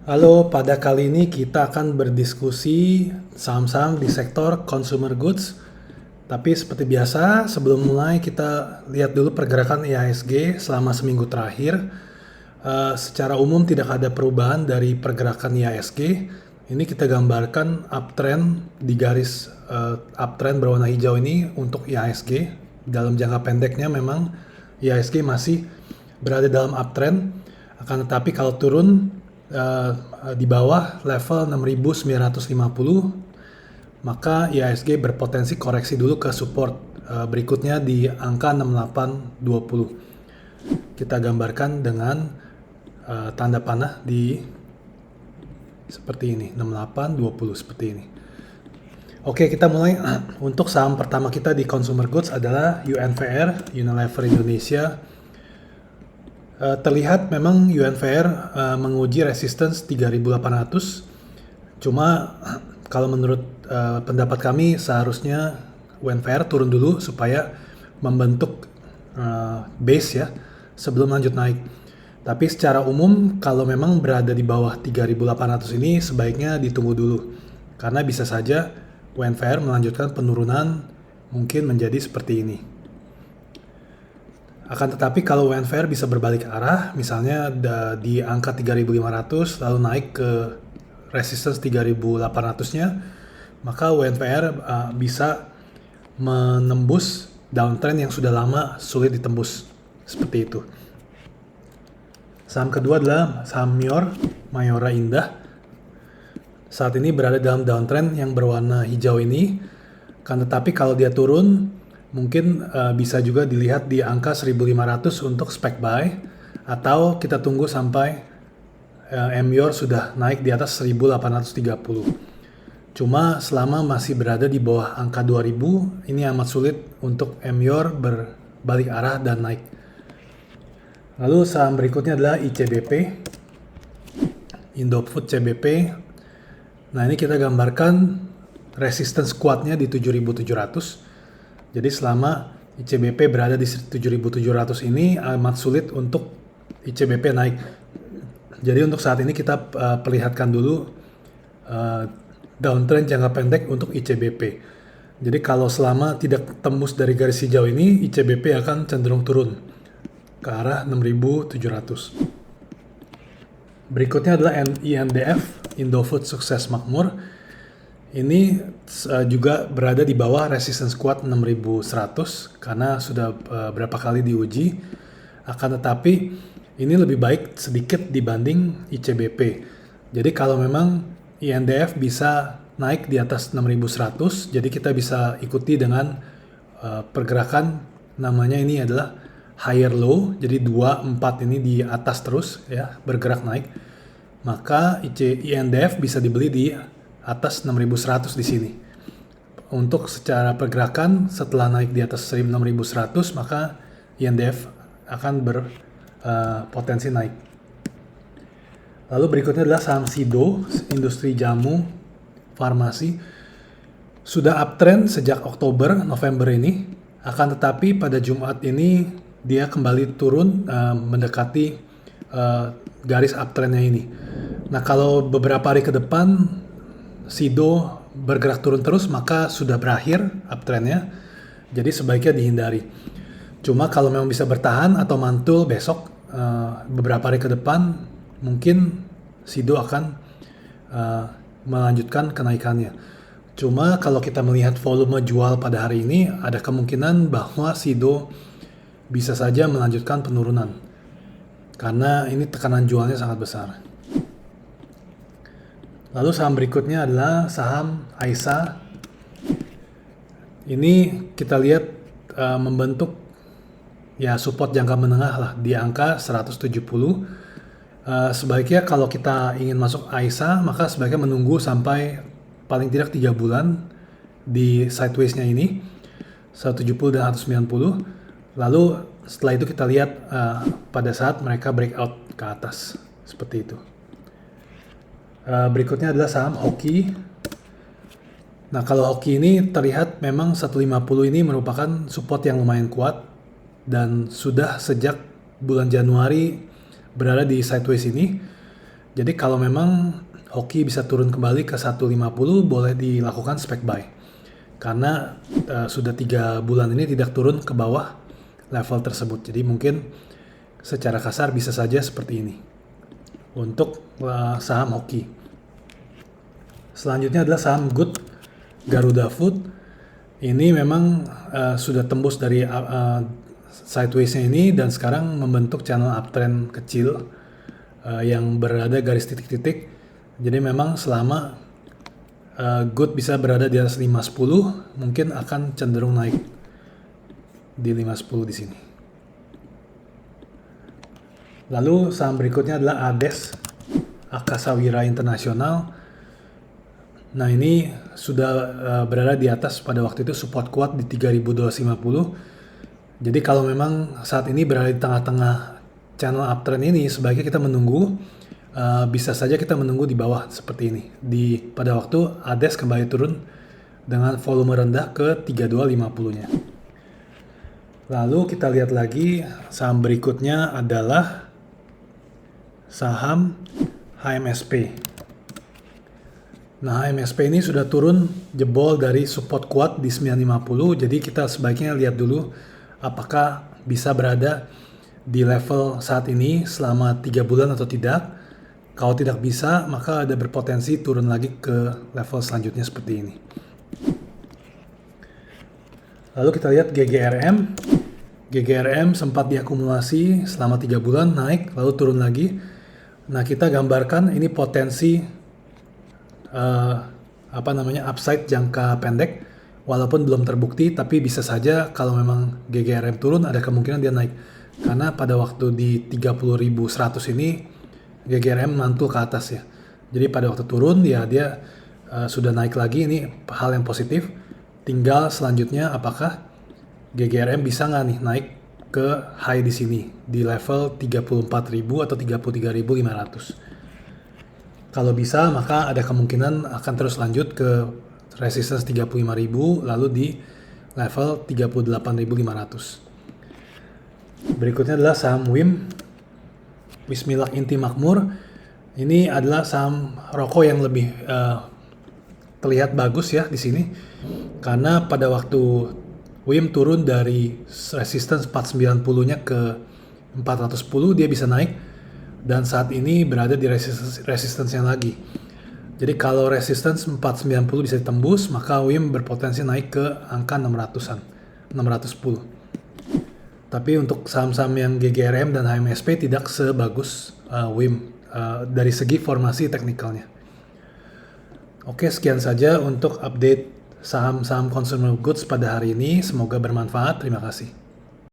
Halo, pada kali ini kita akan berdiskusi saham-saham di sektor consumer goods. Tapi seperti biasa, sebelum mulai kita lihat dulu pergerakan IHSG selama seminggu terakhir. Secara umum tidak ada perubahan dari pergerakan IHSG. Ini kita gambarkan uptrend di garis uptrend berwarna hijau ini untuk IHSG. Dalam jangka pendeknya memang IHSG masih berada dalam uptrend. Akan tetapi kalau turun di bawah level 6.950, maka IHSG berpotensi koreksi dulu ke support berikutnya di angka 6820. Kita gambarkan dengan tanda panah di seperti ini, 6820 seperti ini. Oke, kita mulai. Untuk saham pertama kita di consumer goods adalah UNVR, Unilever Indonesia. Terlihat memang UNVR menguji resistance 3.800. Cuma kalau menurut pendapat kami seharusnya UNVR turun dulu supaya membentuk base ya sebelum lanjut naik. Tapi secara umum kalau memang berada di bawah 3.800 ini sebaiknya ditunggu dulu. Karena bisa saja UNVR melanjutkan penurunan mungkin menjadi seperti ini. Akan tetapi kalau UNVR bisa berbalik arah, misalnya di angka 3.500 lalu naik ke resistance 3.800-nya, maka UNVR bisa menembus downtrend yang sudah lama sulit ditembus. Seperti itu. Saham kedua adalah saham Mayora Indah. Saat ini berada dalam downtrend yang berwarna hijau ini. Kan tetapi kalau dia turun, mungkin bisa juga dilihat di angka 1.500 untuk spec buy, atau kita tunggu sampai MYOR sudah naik di atas 1.830. Cuma selama masih berada di bawah angka 2.000, ini amat sulit untuk MYOR berbalik arah dan naik. Lalu saham berikutnya adalah ICBP, Indofood CBP. Nah, ini kita gambarkan resistance kuatnya di 7.700. Jadi selama ICBP berada di 7.700 ini amat sulit untuk ICBP naik. Jadi untuk saat ini kita perlihatkan dulu downtrend jangka pendek untuk ICBP. Jadi kalau selama tidak tembus dari garis hijau ini, ICBP akan cenderung turun ke arah 6.700. Berikutnya adalah INDF, Indofood Sukses Makmur. Ini juga berada di bawah resistance kuat 6.100 karena sudah berapa kali diuji. Akan tetapi ini lebih baik sedikit dibanding ICBP. Jadi kalau memang INDF bisa naik di atas 6.100, jadi kita bisa ikuti dengan pergerakan namanya ini adalah higher low, jadi 24 ini di atas terus ya bergerak naik. Maka INDF bisa dibeli di atas 6.100 di sini. Untuk secara pergerakan setelah naik di atas 6.100, maka INDF akan berpotensi naik. Lalu berikutnya adalah saham SIDO, industri jamu, farmasi. Sudah uptrend sejak Oktober, November ini. Akan tetapi pada Jumat ini dia kembali turun mendekati garis uptrendnya ini. Nah, kalau beberapa hari ke depan SIDO bergerak turun terus, maka sudah berakhir uptrendnya. Jadi sebaiknya dihindari. Cuma kalau memang bisa bertahan atau mantul besok beberapa hari ke depan, mungkin SIDO akan melanjutkan kenaikannya. Cuma kalau kita melihat volume jual pada hari ini, ada kemungkinan bahwa SIDO bisa saja melanjutkan penurunan. Karena ini tekanan jualnya sangat besar. Lalu saham berikutnya adalah saham AISA. Ini kita lihat membentuk ya support jangka menengah lah di angka 170. Sebaiknya kalau kita ingin masuk AISA, maka sebaiknya menunggu sampai paling tidak 3 bulan di sideways-nya ini 170 dan 190. Lalu setelah itu kita lihat pada saat mereka breakout ke atas seperti itu. Berikutnya adalah saham Hoki. Nah, kalau Hoki ini terlihat memang 150 ini merupakan support yang lumayan kuat dan sudah sejak bulan Januari berada di sideways ini. Jadi kalau memang hoki bisa turun kembali ke 150, boleh dilakukan spec buy. Karena sudah 3 bulan ini tidak turun ke bawah level tersebut. Jadi mungkin secara kasar bisa saja seperti ini untuk saham hoki. Selanjutnya adalah saham Good, Garuda Food. Ini memang sudah tembus dari sideways-nya ini dan sekarang membentuk channel uptrend kecil yang berada garis titik-titik. Jadi memang selama Good bisa berada di atas 510, mungkin akan cenderung naik di 510 di sini. Lalu saham berikutnya adalah ADES, Akasawira Internasional. Nah ini sudah berada di atas pada waktu itu support kuat di 3.250. Jadi kalau memang saat ini berada di tengah-tengah channel uptrend ini, sebaiknya kita menunggu. Bisa saja kita menunggu di bawah seperti ini. Pada waktu ADES kembali turun dengan volume rendah ke 3250-nya. Lalu kita lihat lagi saham berikutnya adalah saham HMSP. Nah, HMSP ini sudah turun jebol dari support kuat di 950, jadi kita sebaiknya lihat dulu apakah bisa berada di level saat ini selama 3 bulan atau tidak. Kalau tidak bisa, maka ada berpotensi turun lagi ke level selanjutnya seperti ini. Lalu kita lihat GGRM. GGRM sempat diakumulasi selama 3 bulan, naik, lalu turun lagi. Nah, kita gambarkan ini potensi upside jangka pendek, walaupun belum terbukti, tapi bisa saja kalau memang GGRM turun, ada kemungkinan dia naik. Karena pada waktu di 30.100 ini, GGRM mantul ke atas ya. Jadi pada waktu turun ya dia sudah naik lagi, ini hal yang positif. Tinggal selanjutnya apakah GGRM bisa nggak nih naik ke high di sini di level 34.000 atau 33.500. Kalau bisa maka ada kemungkinan akan terus lanjut ke resistance 35.000 lalu di level 38.500. Berikutnya adalah saham WIM, Wismilak Inti Makmur. Ini adalah saham rokok yang lebih terlihat bagus ya di sini, karena pada waktu WIM turun dari resistance 490-nya ke 410, dia bisa naik dan saat ini berada di resistance yang lagi. Jadi kalau resistance 490 bisa ditembus, maka WIM berpotensi naik ke angka 600-an, 610. Tapi untuk saham-saham yang GGRM dan HMSP tidak sebagus WIM dari segi formasi teknikalnya. Oke, sekian saja untuk update saham-saham consumer goods pada hari ini. Semoga bermanfaat. Terima kasih.